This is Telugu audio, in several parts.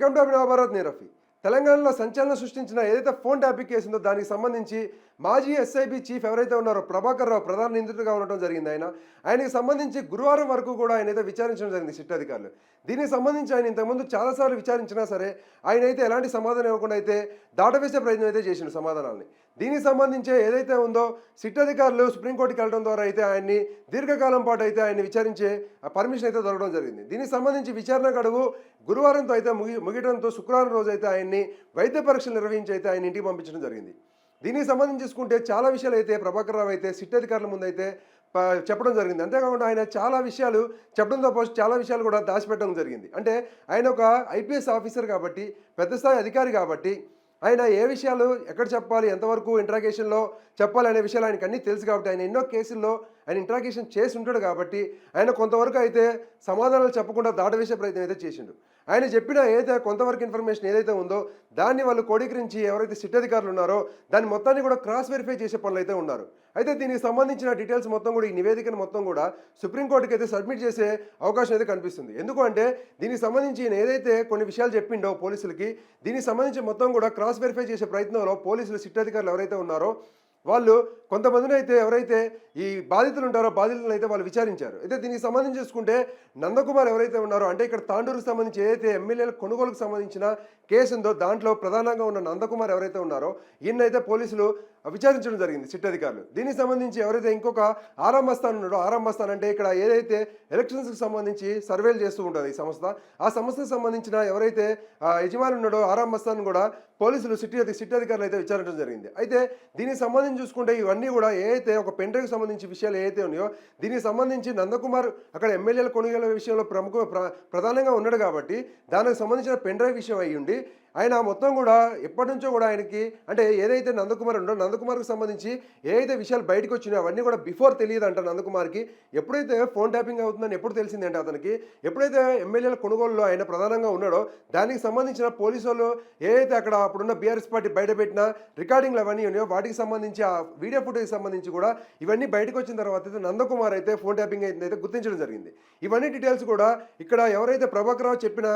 వెల్కమ్ టు అభినవ భారత్ నీరఫీ. తెలంగాణలో సంచలనం సృష్టించిన ఏదైతే ఫోన్ ట్యాపింగ్ కేసు ఉందో దానికి సంబంధించి మాజీ ఎస్ఐబి చీఫ్ ఎవరైతే ఉన్నారో ప్రభాకర్ రావు ప్రధాన నిందితుడిగా ఉండటం జరిగింది. ఆయనకి సంబంధించి గురువారం వరకు కూడా ఆయన అయితే విచారించడం జరిగింది సిట్ అధికారులు. దీనికి సంబంధించి ఆయన ఇంతకుముందు చాలాసార్లు విచారించినా సరే ఆయన అయితే ఎలాంటి సమాధానం ఇవ్వకుండా అయితే దాటవేసే ప్రయత్నం అయితే చేసిండు సమాధానాలని. దీనికి సంబంధించి ఏదైతే ఉందో సిట్ అధికారులు సుప్రీంకోర్టుకి వెళ్ళడం ద్వారా అయితే ఆయన్ని దీర్ఘకాలం పాటు అయితే ఆయన్ని విచారించే పర్మిషన్ అయితే దొరకడం జరిగింది. దీనికి సంబంధించి విచారణ గడువు గురువారంతో అయితే ముగియడంతో శుక్రవారం రోజు అయితే ఆయన్ని వైద్య పరీక్షలు నిర్వహించి అయితే ఆయన ఇంటికి పంపించడం జరిగింది. దీనికి సంబంధించి చూసుకుంటే చాలా విషయాలు అయితే ప్రభాకర్ రావు అయితే సిట్ అధికారుల ముందు అయితే చెప్పడం జరిగింది. అంతేకాకుండా ఆయన చాలా విషయాలు చెప్పడంతో పాటు చాలా విషయాలు కూడా దాచిపెట్టడం జరిగింది. అంటే ఆయన ఒక ఐపీఎస్ ఆఫీసర్ కాబట్టి, పెద్ద స్థాయి అధికారి కాబట్టి ఆయన ఏ విషయాలు ఎక్కడ చెప్పాలి, ఎంతవరకు ఇంట్రాగేషన్లో చెప్పాలి అనే విషయాలు ఆయనకు అన్నీ తెలుసు కాబట్టి ఆయన ఎన్నో కేసుల్లో ఆయన ఇంట్రాగేషన్ చేసి ఉంటాడు కాబట్టి ఆయన కొంతవరకు అయితే సమాధానాలు చెప్పకుండా దాటవేసే ప్రయత్నం అయితే చేసిండు. ఆయన చెప్పిన ఏదైతే కొంతవరకు ఇన్ఫర్మేషన్ ఏదైతే ఉందో దాన్ని వాళ్ళు క్రోడీకరించి ఎవరైతే సిట్ అధికారులు ఉన్నారో దాన్ని మొత్తాన్ని కూడా క్రాస్ వెరిఫై చేసే పనులు అయితే ఉన్నారు. అయితే దీనికి సంబంధించిన డీటెయిల్స్ మొత్తం కూడా ఈ నివేదికను మొత్తం కూడా సుప్రీంకోర్టుకి అయితే సబ్మిట్ చేసే అవకాశం అయితే కనిపిస్తుంది. ఎందుకు అంటే దీనికి సంబంధించి ఈయన ఏదైతే కొన్ని విషయాలు చెప్పిండో పోలీసులకి దీనికి సంబంధించి మొత్తం కూడా క్రాస్ వెరిఫై చేసే ప్రయత్నంలో పోలీసులు సిట్ అధికారులు ఎవరైతే ఉన్నారో వాళ్ళు కొంతమందిని అయితే ఎవరైతే ఈ బాధితులు ఉంటారో బాధితులను అయితే వాళ్ళు విచారించారు. అయితే దీనికి సంబంధించి చూసుకుంటే నందకుమార్ ఎవరైతే ఉన్నారో అంటే ఇక్కడ తాండూరుకు సంబంధించి ఏదైతే ఎమ్మెల్యేల కొనుగోలుకు సంబంధించిన కేసు ఉందో దాంట్లో ప్రధానంగా ఉన్న నందకుమార్ ఎవరైతే ఉన్నారో ఈయనైతే పోలీసులు విచారించడం జరిగింది సిట్ అధికారులు. దీనికి సంబంధించి ఎవరైతే ఇంకొక ఆరాం మస్తాన్ ఉన్నాడో, ఆరాం మస్తాన్ అంటే ఇక్కడ ఏదైతే ఎలక్షన్స్కి సంబంధించి సర్వేలు చేస్తూ ఉంటుంది ఈ సంస్థ, ఆ సంస్థకు సంబంధించిన ఎవరైతే యజమాని ఉన్నాడో ఆరాం మస్తాన్ కూడా పోలీసులు సిట్ అధికారులు అయితే విచారించడం జరిగింది. అయితే దీనికి సంబంధించి చూసుకుంటే ఇవన్నీ కూడా ఏదైతే ఒక పెన్ డ్రైవ్కి సంబంధించి విషయాలు ఏవైతే ఉన్నాయో దీనికి సంబంధించి నందకుమార్ అక్కడ ఎమ్మెల్యేల కొనుగోలు విషయంలో ప్రధానంగా ఉన్నాడు కాబట్టి దానికి సంబంధించిన పెన్ డ్రైవ్ విషయం అయ్యి ఉండి ఆయన మొత్తం కూడా ఎప్పటి నుంచో కూడా ఆయనకి అంటే ఏదైతే నందకుమార్ ఉండో నందకుమార్కి సంబంధించి ఏదైతే విషయాలు బయటకు వచ్చినాయో అవన్నీ కూడా బిఫోర్ తెలియదంట నందకుమార్కి. ఎప్పుడైతే ఫోన్ ట్యాపింగ్ అవుతుందని ఎప్పుడు తెలిసిందంటే అతనికి ఎప్పుడైతే ఎమ్మెల్యేల కొనుగోలులో ఆయన ప్రధానంగా ఉన్నాడో దానికి సంబంధించిన పోలీసు వాళ్ళు ఏదైతే అక్కడ అప్పుడున్న బీఆర్ఎస్ పార్టీ బయటపెట్టిన రికార్డింగ్లు అవన్నీ ఉన్నాయో వాటికి సంబంధించి ఆ వీడియో ఫుటేజ్ సంబంధించి కూడా ఇవన్నీ బయటకు వచ్చిన తర్వాత అయితే నందకుమార్ అయితే ఫోన్ ట్యాపింగ్ అయితే గుర్తించడం జరిగింది. ఇవన్నీ డీటెయిల్స్ కూడా ఇక్కడ ఎవరైతే ప్రభాకర్ రావు చెప్పిన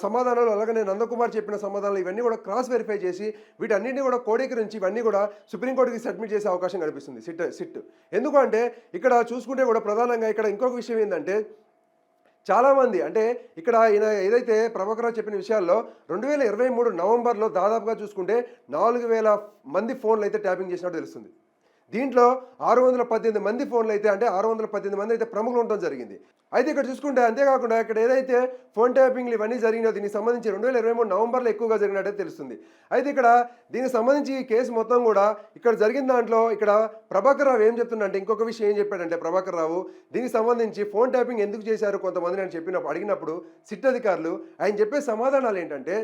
సమాధానాలు అలాగనే నందకుమార్ చెప్పిన సమాధానాలు ఇవన్నీ కూడా క్రాస్ వెరిఫై చేసి వీటన్నింటినీ కూడా క్రోడీకరించి ఇవన్నీ కూడా సుప్రీంకోర్టుకి సబ్మిట్ చేసే అవకాశం కనిపిస్తుంది సిట్. ఎందుకంటే ఇక్కడ చూసుకుంటే కూడా ప్రధానంగా ఇక్కడ ఇంకొక విషయం ఏంటంటే చాలామంది అంటే ఇక్కడ ఈయన ఏదైతే ప్రభాకర్ రావు చెప్పిన విషయాల్లో 2023 నవంబర్లో దాదాపుగా చూసుకుంటే 4000 మంది ఫోన్లు అయితే ట్యాపింగ్ చేసినట్టు తెలుస్తుంది. దీంట్లో 618 మంది ఫోన్లు అయితే అంటే 618 మంది అయితే ప్రముఖులు ఉండడం జరిగింది. అయితే ఇక్కడ చూసుకుంటే అంతేకాకుండా ఇక్కడ ఏదైతే ఫోన్ ట్యాపింగ్లు ఇవన్నీ జరిగినాయో దీనికి సంబంధించి 2023 నవంబర్లో ఎక్కువగా జరిగినట్టే తెలుస్తుంది. అయితే ఇక్కడ దీనికి సంబంధించి ఈ కేసు మొత్తం కూడా ఇక్కడ జరిగిన దాంట్లో ఇక్కడ ప్రభాకర్ రావు ఏం చెప్తుందంటే ఇంకొక విషయం ఏం చెప్పాడంటే ప్రభాకర్ రావు దీనికి సంబంధించి ఫోన్ ట్యాపింగ్ ఎందుకు చేశారు కొంతమంది అని అడిగినప్పుడు సిట్ అధికారులు ఆయన చెప్పే సమాధానాలు ఏంటంటే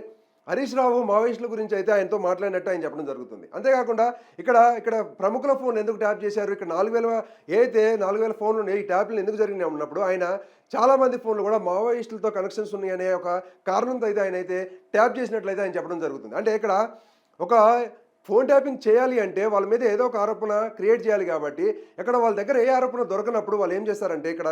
హరీష్ రావు మావోయిస్టుల గురించి అయితే ఆయనతో మాట్లాడినట్టు ఆయన చెప్పడం జరుగుతుంది. అంతేకాకుండా ఇక్కడ ప్రముఖుల ఫోన్ ఎందుకు ట్యాప్ చేశారు, ఇక్కడ 4000 ఫోన్లు ఉన్నాయి, ఈ ట్యాప్లు ఎందుకు జరిగినాయి ఉన్నప్పుడు ఆయన చాలామంది ఫోన్లు కూడా మావోయిస్టులతో కనెక్షన్స్ ఉన్నాయి అనే ఒక కారణంతో అయితే ఆయన అయితే ట్యాప్ చేసినట్లయితే ఆయన చెప్పడం జరుగుతుంది. అంటే ఇక్కడ ఒక ఫోన్ ట్యాపింగ్ చేయాలి అంటే వాళ్ళ మీద ఏదో ఒక ఆరోపణ క్రియేట్ చేయాలి కాబట్టి ఇక్కడ వాళ్ళ దగ్గర ఏ ఆరోపణ దొరకనప్పుడు వాళ్ళు ఏం చేస్తారంటే ఇక్కడ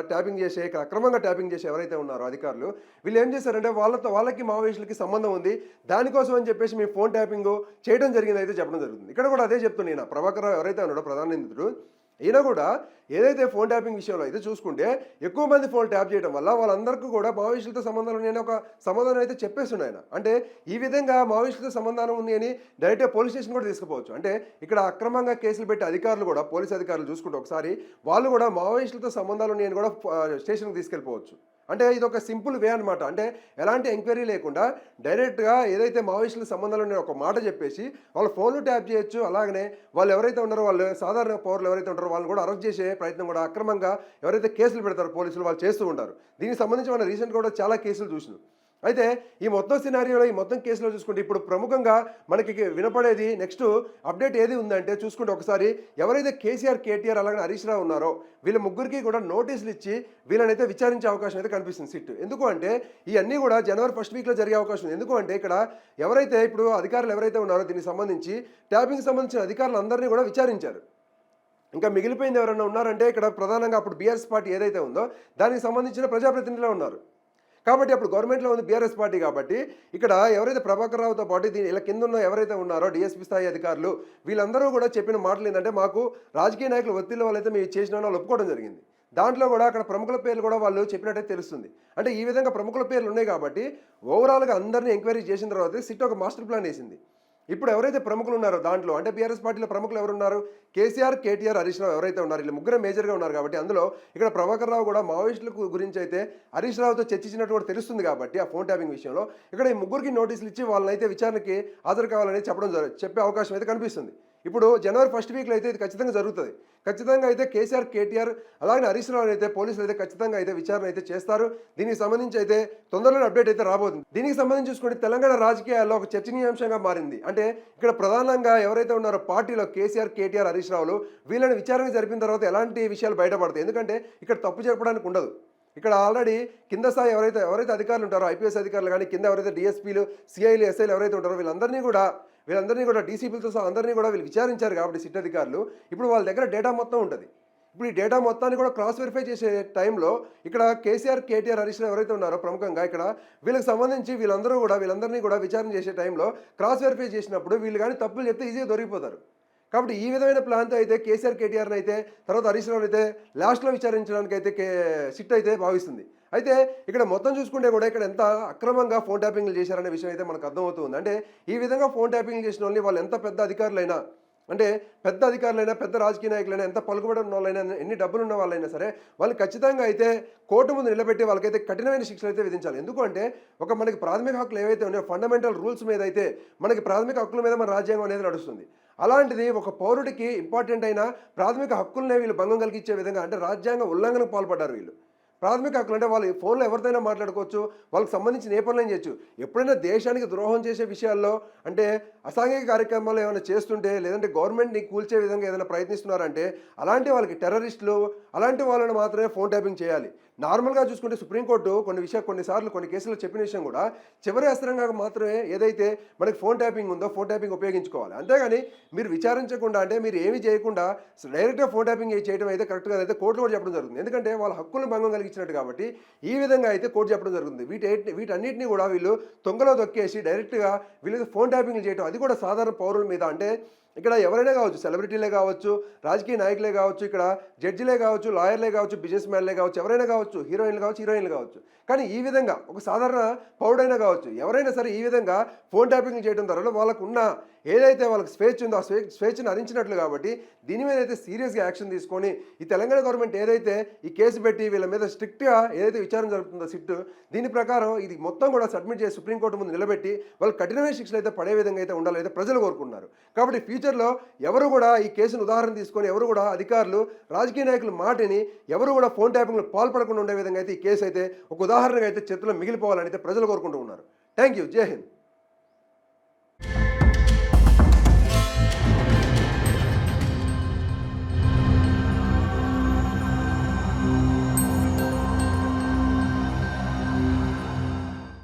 అక్రమంగా ట్యాపింగ్ చేసే ఎవరైతే ఉన్నారో అధికారులు వీళ్ళు ఏం చేస్తారంటే వాళ్ళకి మావోయిస్టులకి సంబంధం ఉంది దానికోసం అని చెప్పేసి మేము ఫోన్ ట్యాపింగ్ చేయడం జరిగింది అయితే చెప్పడం జరుగుతుంది. ఇక్కడ కూడా అదే చెప్తున్నాను ప్రభాకర్ రావు ఎవరైతే ఉన్నాడో ప్రధాన నిందితుడు ఈయన కూడా ఏదైతే ఫోన్ ట్యాపింగ్ విషయంలో అయితే చూసుకుంటే ఎక్కువ మంది ఫోన్ ట్యాప్ చేయడం వల్ల వాళ్ళందరికీ కూడా మావోయిస్టులతో సంబంధాలు ఉన్నాయని ఒక సమాధానం అయితే చెప్పేస్తున్నాయి ఆయన. అంటే ఈ విధంగా మావోయిస్టులతో సంబంధం ఉంది అని డైరెక్ట్గా పోలీస్ స్టేషన్ కూడా తీసుకుపోవచ్చు. అంటే ఇక్కడ అక్రమంగా కేసులు పెట్టే అధికారులు కూడా పోలీస్ అధికారులు చూసుకుంటే ఒకసారి వాళ్ళు కూడా మావోయిస్టులతో సంబంధాలు ఉన్నాయని కూడా స్టేషన్కి తీసుకెళ్ళిపోవచ్చు. అంటే ఇది ఒక సింపుల్ వే అనమాట. అంటే ఎలాంటి ఎంక్వైరీ లేకుండా డైరెక్ట్గా ఏదైతే మావోయిస్టుల సంబంధాలు ఉన్నాయో ఒక మాట చెప్పేసి వాళ్ళ ఫోన్లు ట్యాప్ చేయొచ్చు. అలాగనే వాళ్ళు ఎవరైతే ఉన్నారో వాళ్ళు సాధారణ పౌరులు ఎవరైతే ఉంటారో వాళ్ళని కూడా అరెస్ట్ చేసే ప్రయత్నం కూడా అక్రమంగా ఎవరైతే కేసులు పెడతారో పోలీసులు వాళ్ళు చేస్తూ ఉంటారు. దీనికి సంబంధించి మన రీసెంట్గా కూడా చాలా కేసులు చూసినాం. అయితే ఈ మొత్తం సినారియోలో ఈ మొత్తం కేసులో చూసుకుంటే ఇప్పుడు ప్రముఖంగా మనకి వినపడేది నెక్స్ట్ అప్డేట్ ఏది ఉందంటే చూసుకుంటే ఒకసారి ఎవరైతే కేటీఆర్ అలాగే హరీష్ రావు ఉన్నారో వీళ్ళ ముగ్గురికి కూడా నోటీసులు ఇచ్చి వీళ్ళనైతే విచారించే అవకాశం అయితే కనిపిస్తుంది సిట్. ఎందుకు అంటే ఇవన్నీ కూడా జనవరి 1st వీక్లో జరిగే అవకాశం ఉంది. ఎందుకు అంటే ఇక్కడ ఎవరైతే ఇప్పుడు అధికారులు ఎవరైతే ఉన్నారో దీనికి సంబంధించి ట్యాపింగ్కి సంబంధించిన అధికారులందరినీ కూడా విచారించారు. ఇంకా మిగిలిపోయింది ఎవరైనా ఉన్నారంటే ఇక్కడ ప్రధానంగా అప్పుడు బీఆర్ఎస్ పార్టీ ఏదైతే ఉందో దానికి సంబంధించిన ప్రజాప్రతినిధులే ఉన్నారు. కాబట్టి అప్పుడు గవర్నమెంట్లో ఉంది బీఆర్ఎస్ పార్టీ కాబట్టి ఇక్కడ ఎవరైతే ప్రభాకర్ రావుతో పాటు ఇలా కింద ఉన్న ఎవరైతే ఉన్నారో డిఎస్పీ స్థాయి అధికారులు వీళ్ళందరూ కూడా చెప్పిన మాటలు ఏంటంటే మాకు రాజకీయ నాయకులు ఒత్తిళ్ళ వాళ్ళైతే మేము చేసిన వాళ్ళు ఒప్పుకోవడం జరిగింది. దాంట్లో కూడా అక్కడ ప్రముఖుల పేర్లు కూడా వాళ్ళు చెప్పినట్టే తెలుస్తుంది. అంటే ఈ విధంగా ప్రముఖుల పేర్లు ఉన్నాయి కాబట్టి ఓవరాల్గా అందరినీ ఎంక్వైరీ చేసిన తర్వాత సిట్ ఒక మాస్టర్ ప్లాన్ వేసింది. ఇప్పుడు ఎవరైతే ప్రముఖులు ఉన్నారో దాంట్లో అంటే బీఆర్ఎస్ పార్టీలో ప్రముఖులు ఎవరున్నారు, కేసీఆర్, కేటీఆర్, హరీష్ రావు ఎవరైతే ఉన్నారు వీళ్ళు ముగ్గురే మేజర్గా ఉన్నారు కాబట్టి అందులో ఇక్కడ ప్రభాకర్ రావు కూడా మావోయిస్టుల గురించి అయితే హరీష్ రావుతో చర్చించినట్టు కూడా తెలుస్తుంది కాబట్టి ఆ ఫోన్ ట్యాపింగ్ విషయంలో ఇక్కడ ఈ ముగ్గురికి నోటీసులు ఇచ్చి వాళ్ళనైతే విచారణకి హాజరు కావాలని చెప్పే అవకాశం అయితే కనిపిస్తుంది. ఇప్పుడు జనవరి 1st వీక్లో అయితే ఇది ఖచ్చితంగా జరుగుతుంది. ఖచ్చితంగా అయితే కేసీఆర్, కేటీఆర్ అలాగే హరీష్ రావు అయితే పోలీసులు అయితే ఖచ్చితంగా అయితే విచారణ అయితే చేస్తారు. దీనికి సంబంధించి అయితే తొందరలో అప్డేట్ అయితే రాబోతుంది. దీనికి సంబంధించి చూసుకుంటే తెలంగాణ రాజకీయాల్లో ఒక చర్చనీయాంశంగా మారింది. అంటే ఇక్కడ ప్రధానంగా ఎవరైతే ఉన్నారో పార్టీలో కేసీఆర్, కేటీఆర్, హరీష్ రావులు వీళ్ళని విచారణ జరిపిన తర్వాత ఎలాంటి విషయాలు బయటపడతాయి. ఎందుకంటే ఇక్కడ తప్పు జరపడానికి ఉండదు. ఇక్కడ ఆల్రెడీ కింద స్థాయి ఎవరైతే అధికారులు ఉంటారో ఐపీఎస్ అధికారులు కానీ కింద ఎవరైతే డిఎస్పీలు, సిఐలు, ఎస్ఐలు ఎవరైతే ఉంటారో వీళ్ళందరినీ కూడా డీసీపీలతో సహా అందరినీ కూడా వీళ్ళు విచారించారు కాబట్టి సిట్ అధికారులు ఇప్పుడు వాళ్ళ దగ్గర డేటా మొత్తం ఉంటుంది. ఇప్పుడు ఈ డేటా మొత్తాన్ని కూడా క్రాస్ వెరిఫై చేసే టైంలో ఇక్కడ కేసీఆర్, కేటీఆర్, హరీష్ ఎవరైతే ఉన్నారో ప్రముఖంగా ఇక్కడ వీళ్ళకి సంబంధించి వీళ్ళందరినీ కూడా విచారణ చేసే టైంలో క్రాస్ వెరిఫై చేసినప్పుడు వీళ్ళు కానీ తప్పులు చెప్తే ఈజీగా దొరికిపోతారు. కాబట్టి ఈ విధమైన ప్లాన్తో అయితే కేసీఆర్, కేటీఆర్ని అయితే తర్వాత హరీష్ రావుని అయితే లాస్ట్లో విచారించడానికి అయితే సిట్ అయితే భావిస్తుంది. అయితే ఇక్కడ మొత్తం చూసుకుంటే కూడా ఇక్కడ ఎంత అక్రమంగా ఫోన్ ట్యాపింగ్లు చేశారనే విషయం అయితే మనకు అర్థమవుతుంది. అంటే ఈ విధంగా ఫోన్ ట్యాపింగ్ చేసిన వాళ్ళని వాళ్ళు ఎంత పెద్ద అధికారులైనా అంటే పెద్ద రాజకీయ నాయకులైనా ఎంత పలుకుబడి ఉన్న వాళ్ళైనా ఎన్ని డబ్బులు ఉన్న వాళ్ళైనా సరే వాళ్ళు ఖచ్చితంగా అయితే కోర్టు ముందు నిలబెట్టి వాళ్ళకైతే కఠినమైన శిక్షలు అయితే విధించాలి. ఎందుకంటే మనకి ప్రాథమిక హక్కులు ఏవైతే ఉన్నాయో ఫండమెంటల్ రూల్స్ మీద అయితే మనకి ప్రాథమిక హక్కుల మీద మన రాజ్యాంగం అనేది నడుస్తుంది. అలాంటిది ఒక పౌరుడికి ఇంపార్టెంట్ అయిన ప్రాథమిక హక్కులనే వీళ్ళు భంగం కలిగించే విధంగా అంటే రాజ్యాంగ ఉల్లంఘనకు పాల్పడ్డారు వీళ్ళు. ప్రాథమిక హక్కులు అంటే వాళ్ళు ఫోన్లో ఎవరితోనైనా మాట్లాడుకోవచ్చు, వాళ్ళకి సంబంధించిన ఏ పనులు చేయొచ్చు. ఎప్పుడైనా దేశానికి ద్రోహం చేసే విషయాల్లో అంటే అసాంఘిక కార్యక్రమాలు ఏమైనా చేస్తుంటే లేదంటే గవర్నమెంట్ని కూల్చే విధంగా ఏదైనా ప్రయత్నిస్తున్నారంటే అలాంటి వాళ్ళకి టెర్రరిస్టులు అలాంటి వాళ్ళని మాత్రమే ఫోన్ ట్యాపింగ్ చేయాలి. నార్మల్గా చూసుకుంటే సుప్రీంకోర్టు కొన్నిసార్లు కొన్ని కేసుల్లో చెప్పిన విషయం కూడా చివరి అస్త్రంగా మాత్రమే ఏదైతే మనకి ఫోన్ ట్యాపింగ్ ఉందో ఫోన్ ట్యాపింగ్ ఉపయోగించుకోవాలి. అంతేగాని మీరు విచారించకుండా అంటే మీరు ఏమీ చేయకుండా డైరెక్ట్గా ఫోన్ ట్యాపింగ్ చేయడం అయితే కరెక్ట్గా అయితే కోర్టులో కూడా చెప్పడం జరుగుతుంది. ఎందుకంటే వాళ్ళ హక్కులను భంగం కలిగించినట్టు కాబట్టి ఈ విధంగా అయితే కోర్టు చెప్పడం జరుగుతుంది. వీటన్నిటిని కూడా వీళ్ళు తొంగలో దొక్కేసి డైరెక్ట్గా వీళ్ళు ఫోన్ ట్యాపింగ్లు చేయడం అది కూడా సాధారణ పౌరుల మీద అంటే ఇక్కడ ఎవరైనా కావచ్చు, సెలబ్రిటీలే కావచ్చు, రాజకీయ నాయకులే కావచ్చు, ఇక్కడ జడ్జిలే కావచ్చు, లాయర్లే కావచ్చు, బిజినెస్ మ్యాన్లే కావచ్చు, ఎవరైనా కావచ్చు, హీరోయిన్లు కావచ్చు. కానీ ఈ విధంగా ఒక సాధారణ పౌరుడైనా కావచ్చు ఎవరైనా సరే ఈ విధంగా ఫోన్ ట్యాపింగ్ చేయడం ద్వారా వాళ్ళకు ఉన్న ఏదైతే వాళ్ళకి స్వేచ్ఛ ఉందో ఆ స్వేచ్ఛను హరించినట్లు కాబట్టి దీని మీద అయితే సీరియస్గా యాక్షన్ తీసుకొని ఈ తెలంగాణ గవర్నమెంట్ ఏదైతే ఈ కేసు పెట్టి వీళ్ళ మీద స్ట్రిక్ట్గా ఏదైతే విచారణ జరుపుతుందో సిట్ దీని ప్రకారం ఇది మొత్తం కూడా సబ్మిట్ చేసి సుప్రీంకోర్టు ముందు నిలబెట్టి వాళ్ళు కఠినమైన శిక్షలు అయితే పడే విధంగా అయితే ఉండాలైతే ప్రజలు కోరుకున్నారు. కాబట్టి ఫ్యూచర్లో ఎవరు కూడా ఈ కేసును ఉదాహరణ తీసుకొని ఎవరు కూడా అధికారులు రాజకీయ నాయకుల మాటని ఎవరు కూడా ఫోన్ ట్యాపింగ్లో పాల్పడకుండా ఉండే విధంగా అయితే ఈ కేసు అయితే ఒక ఉదాహరణగా అయితే చేతుల్లో మిగిలిపోవాలని అయితే ప్రజలు కోరుకుంటూ ఉన్నారు. Thank you. జై హింద్.